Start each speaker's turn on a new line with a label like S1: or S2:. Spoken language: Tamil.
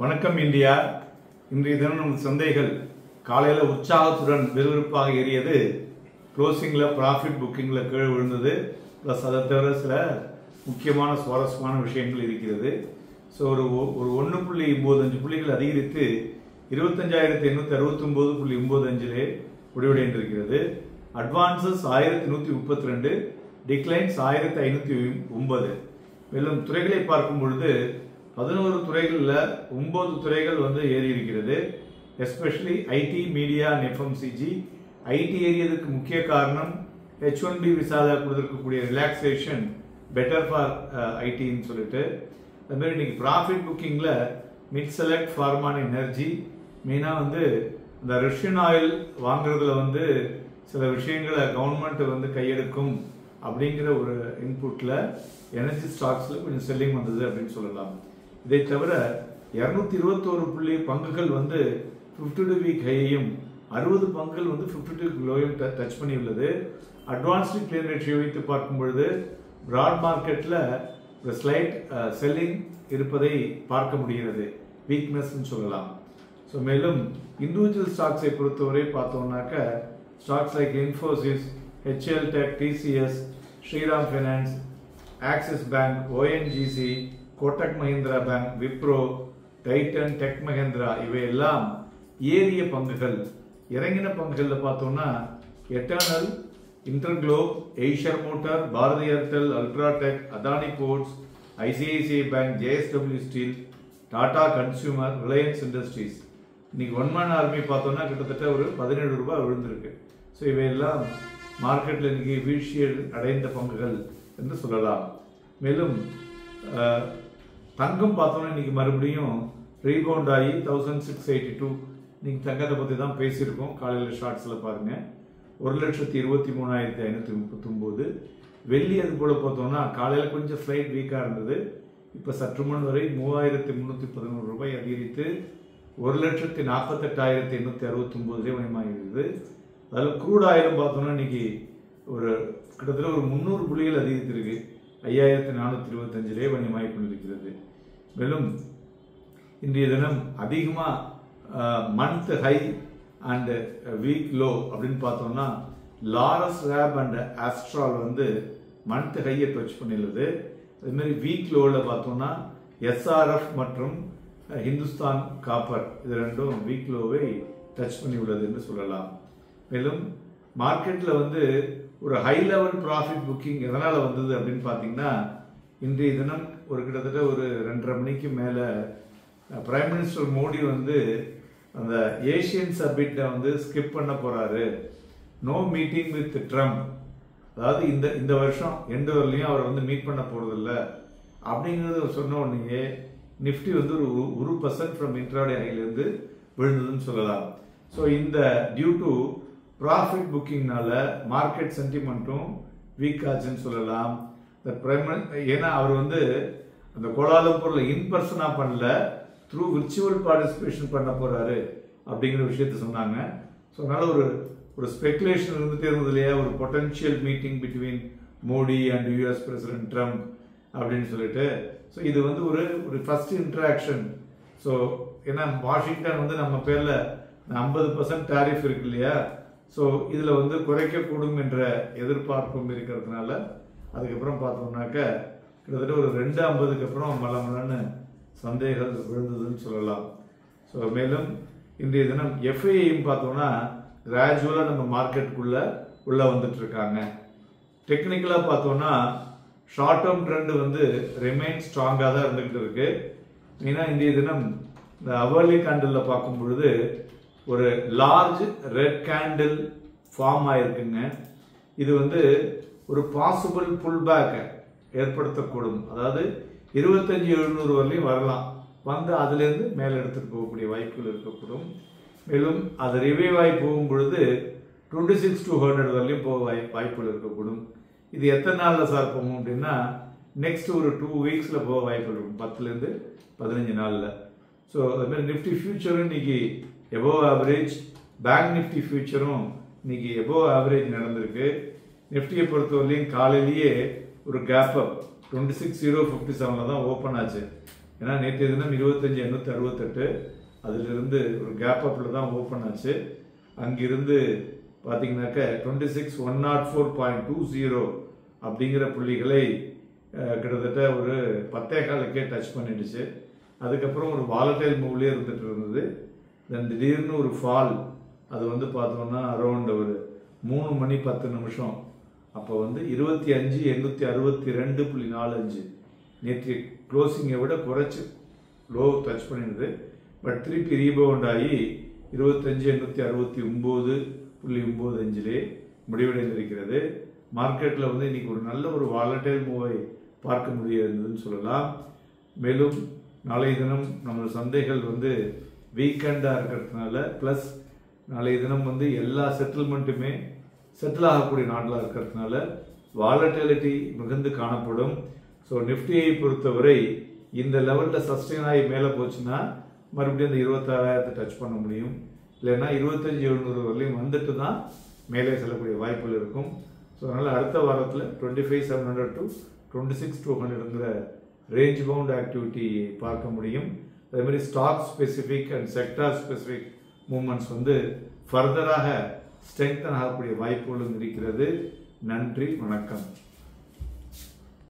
S1: வணக்கம் இந்தியா. இன்றைய தினம் நமது சந்தைகள் காலையில் உற்சாகத்துடன் விறுவிறுப்பாக ஏறியது. க்ளோசிங்கில் ப்ராஃபிட் புக்கிங்கில் கீழே விழுந்தது. ப்ளஸ் அதை தவிர சில முக்கியமான சுவாரஸ்யமான விஷயங்கள் இருக்கிறது. ஸோ ஒரு 1.95 புள்ளிகள் அதிகரித்து 25,869.95 முடிவடைந்திருக்கிறது. Advances 1132, declines 1509. மேலும் துறைகளை பார்க்கும் பொழுது 11 துறைகளில் 9 துறைகள் ஏறி இருக்கிறது. Especially IT, media and FMCG. IT ஏறியதுக்கு முக்கிய காரணம் H1B விசாவில் கொடுத்துருக்கக்கூடிய ரிலாக்ஸேஷன் பெட்டர் ஃபார் ஐடின்னு சொல்லிட்டு. அதுமாதிரி இன்னைக்கு ப்ராஃபிட் புக்கிங்கில் mid select, pharma and energy. மெயினாக இந்த ரஷ்யன் ஆயில் வாங்குறதுல சில விஷயங்களை கவர்மெண்ட் கையெடுக்கும் அப்படிங்கிற ஒரு இன்புட்டில் எனர்ஜி ஸ்டாக்ஸில் கொஞ்சம் செல்லிங் வந்தது அப்படின்னு சொல்லலாம். இதை தவிர 221 புள்ளி பங்குகள் 52 வீக் ஹையையும் 60 பங்குகள் 52 லோயும் டச் பண்ணி உள்ளது. அட்வான்ஸ்டு கிளியர் ரேஷியோ வைத்து பார்க்கும் பொழுது பிராட் மார்க்கெட்டில் ஒரு ஸ்லைட் செல்லிங் இருப்பதை பார்க்க முடிகிறது, வீக்னஸ்ன்னு சொல்லலாம். ஸோ மேலும் இண்டிவிஜுவல் ஸ்டாக்ஸை பொறுத்தவரை பார்த்தோம்னாக்க stocks like Infosys, HL Tech, TCS, Shriram Finance, Axis Bank, ONGC, Kotak Mahindra Bank, Wipro, Titan, Tech Mahindra இவையெல்லாம் ஏறிய பங்குகள். இறங்கின பங்குகளில் பார்த்தோம்னா Eternal, InterGlobe, Eicher Motor, Bharti Airtel, UltraTech, Adani Ports, ICICI Bank, JSW Steel, Tata Consumer, Reliance Industries. இன்னைக்கு ஒன்மேன் ஆர்மி பார்த்தோம்னா கிட்டத்தட்ட ஒரு 17 ரூபாய் விழுந்திருக்கு. ஸோ இவையெல்லாம் மார்க்கெட்டில் இன்னைக்கு வீழ்ச்சி அடைந்த பங்குகள் என்று சொல்லலாம். மேலும் தங்கம் பார்த்தோம்னா இன்னைக்கு மறுபடியும் ரீபவுண்ட் ஆகி 1682. இன்னைக்கு தங்கத்தை பற்றி தான் பேசியிருக்கோம் காலையில் ஷார்ட்ஸில் பாருங்க. 1,23,539. வெள்ளி அது போல பார்த்தோம்னா காலையில் கொஞ்சம் ஸ்லைட் வீக்காக இருந்தது. இப்போ சற்று முன் வரை 3,311 ரூபாய் அதிகரித்து 1,48,869 மயமாகிறது. அதில் க்ரூட் ஆயிலும் பார்த்தோம்னா இன்னைக்கு கிட்டத்தட்ட ஒரு 300 புள்ளிகள் அதிகரித்திருக்கு. 5,425 வணிகமாகி கொண்டிருக்கிறது. மேலும் இன்றைய தினம் அதிகமாக month high and week low அப்படின்னு பார்த்தோம்னா Laurus lab and Astral month ஹையை டச் பண்ணிடுது. அதுமாதிரி வீக் லோவில் பார்த்தோம்னா SRF மற்றும் ஹிந்துஸ்தான் காப்பர் இது ரெண்டும் வீக் லோவை டச் பண்ணி உள்ளது என்று சொல்லலாம். மேலும் மார்க்கெட்டில் ஒரு ஹை லெவல் ப்ராஃபிட் புக்கிங் எதனால் வந்தது அப்படின்னு பார்த்தீங்கன்னா இன்றைய தினம் கிட்டத்தட்ட ஒரு 2:30 மணிக்கு மேலே பிரைம் மினிஸ்டர் மோடி அந்த ஏஷியன் சப்மிட்டை ஸ்கிப் பண்ண போகிறாரு. No meeting with Trump. அதாவது இந்த வருஷம் எந்த வரலையும் அவர் மீட் பண்ண போகிறதில்ல அப்படிங்கிறது சொன்ன உடனே நிஃப்டி ஒரு 1% ஃப்ரம் இன்ட்ராடே ஹைலேருந்து விழுந்ததுன்னு சொல்லலாம். ஸோ இந்த டியூ டு ப்ராஃபிட் புக்கிங்னால மார்க்கெட் சென்டிமெண்ட்டும் வீக் ஆச்சுன்னு சொல்லலாம். ஏன்னா அவர் அந்த கோலாலம்பூரில் இன்பர்சனாக பண்ணல, த்ரூ விர்ச்சுவல் பார்ட்டிசிபேஷன் பண்ண போறாரு அப்படிங்கிற விஷயத்த சொன்னாங்க. ஸோ அதனால ஒரு ஸ்பெகுலேஷன் இருந்துட்டே இருந்தது இல்லையா, ஒரு potential meeting between Modi and US president Trump அப்படின்னு சொல்லிட்டு. ஸோ இது ஒரு ஃபர்ஸ்ட் இன்ட்ராக்ஷன். ஸோ ஏன்னா வாஷிங்டன் நம்ம பேரில் 50% டாரிஃப் இருக்கு இல்லையா, ஸோ இதில் குறைக்கக்கூடும் என்ற எதிர்பார்ப்பும் இருக்கிறதுனால அதுக்கப்புறம் பார்த்தோம்னாக்க கிட்டத்தட்ட ஒரு 2.50க்கு அப்புறம் மலமலன்னு சந்தைகள் விழுந்ததுன்னு சொல்லலாம். ஸோ மேலும் இன்றைய தினம் FIஐயும் பார்த்தோம்னா கிராஜுவலாக நம்ம மார்க்கெட்டுக்குள்ளே வந்துட்டு இருக்காங்க. டெக்னிக்கலாக பார்த்தோம்னா ஷார்ட் டேர்ம் ட்ரெண்ட் ரிமைன் ஸ்ட்ராங்காக தான் இருந்துகிட்டு இருக்கு. மெயினாக இன்றைய தினம் இந்த அவர்லி கேண்டில் பார்க்கும் பொழுது ஒரு லார்ஜ் ரெட் கேண்டில் ஃபார்ம் ஆயிருக்குங்க. இது ஒரு பாசிபிள் புல் பேக் ஏற்படுத்தக்கூடும். அதாவது 25,700 வரலையும் வரலாம், அதுலேருந்து மேலே எடுத்துட்டு போகக்கூடிய வாய்ப்புகள் இருக்கக்கூடும். மேலும் அது ரிவைவ் ஆகி போகும் பொழுது 26,200 வரலையும் போக வாய்ப்புகள் இருக்கக்கூடும். இது எத்தனை நாளில் சார் போகும் அப்படின்னா நெக்ஸ்ட் ஒரு 2 வீக்ஸில் போக வாய்ப்புகள் இருக்கும், 10லேருந்து 15 நாளில். ஸோ அதுமாதிரி நிஃப்டி ஃபியூச்சரும் இன்னைக்கு எபோவ் ஆவரேஜ், பேங்க் நிஃப்டி ஃபியூச்சரும் இன்னைக்கு எபோவ் ஆவரேஜ் நடந்திருக்கு. நிஃப்டியை பொறுத்தவரையிலையும் காலையிலேயே ஒரு கேப் அப் 26,057 தான் ஓப்பன் ஆச்சு. ஏன்னா நேற்றைய தினம் 25,868 அதிலிருந்து ஒரு கேப் அப்பில் தான் ஓப்பன் ஆச்சு. அங்கிருந்து பார்த்தீங்கன்னாக்க 26,104.20 அப்படிங்கிற புள்ளிகளை கிட்டத்தட்ட ஒரு 10.15க்கே டச் பண்ணிடுச்சு. அதுக்கப்புறம் ஒரு வாலட்டைல் மூவ்லேயே இருந்துட்டு இருந்தது. தென் திடீர்னு ஒரு ஃபால், அது வந்து பார்த்தோம்னா அரௌண்ட் ஒரு 3 மணி 10 நிமிஷம். அப்போ வந்து 25,862.45 நேற்று க்ளோசிங்கை விட குறைச்சி லோ டச் பண்ணிடுது. பட் திருப்பி ரீபவுண்ட் ஆகி 25,869.95 முடிவடைந்திருக்கிறது. மார்க்கெட்டில் வந்து இன்னைக்கு ஒரு நல்ல ஒரு வாலட்டைல் மூவை பார்க்க முடியாதுன்னு சொல்லலாம். மேலும் நாளைய தினம் நம்ம சந்தைகள் வந்து வீக்கெண்டாக இருக்கிறதுனால, ப்ளஸ் நாளைய தினம் வந்து எல்லா செட்டில்மெண்ட்டுமே செட்டில் ஆகக்கூடிய நாட்டில் இருக்கிறதுனால வாலட்டிலிட்டி மிகுந்து காணப்படும். ஸோ நிஃப்டியை பொறுத்தவரை இந்த லெவலில் சஸ்டெயின் ஆகி மேலே போச்சுன்னா மறுபடியும் அந்த 26,000 டச் பண்ண முடியும். இல்லைன்னா 25,700 வரலையும் வந்துட்டு தான் மேலே செல்லக்கூடிய வாய்ப்புகள் இருக்கும். ஸோ அதனால் அடுத்த வாரத்தில் 25,700 to 26,200ங்கிற ரேஞ்ச் பவுண்ட் ஆக்டிவிட்டி பார்க்க முடியும். அதே மாதிரி stock specific and sector specific movements வந்து ஃபர்தராக ஸ்ட்ரெங்தன் ஆகக்கூடிய வாய்ப்புகளும் இருக்கிறது. நன்றி, வணக்கம்.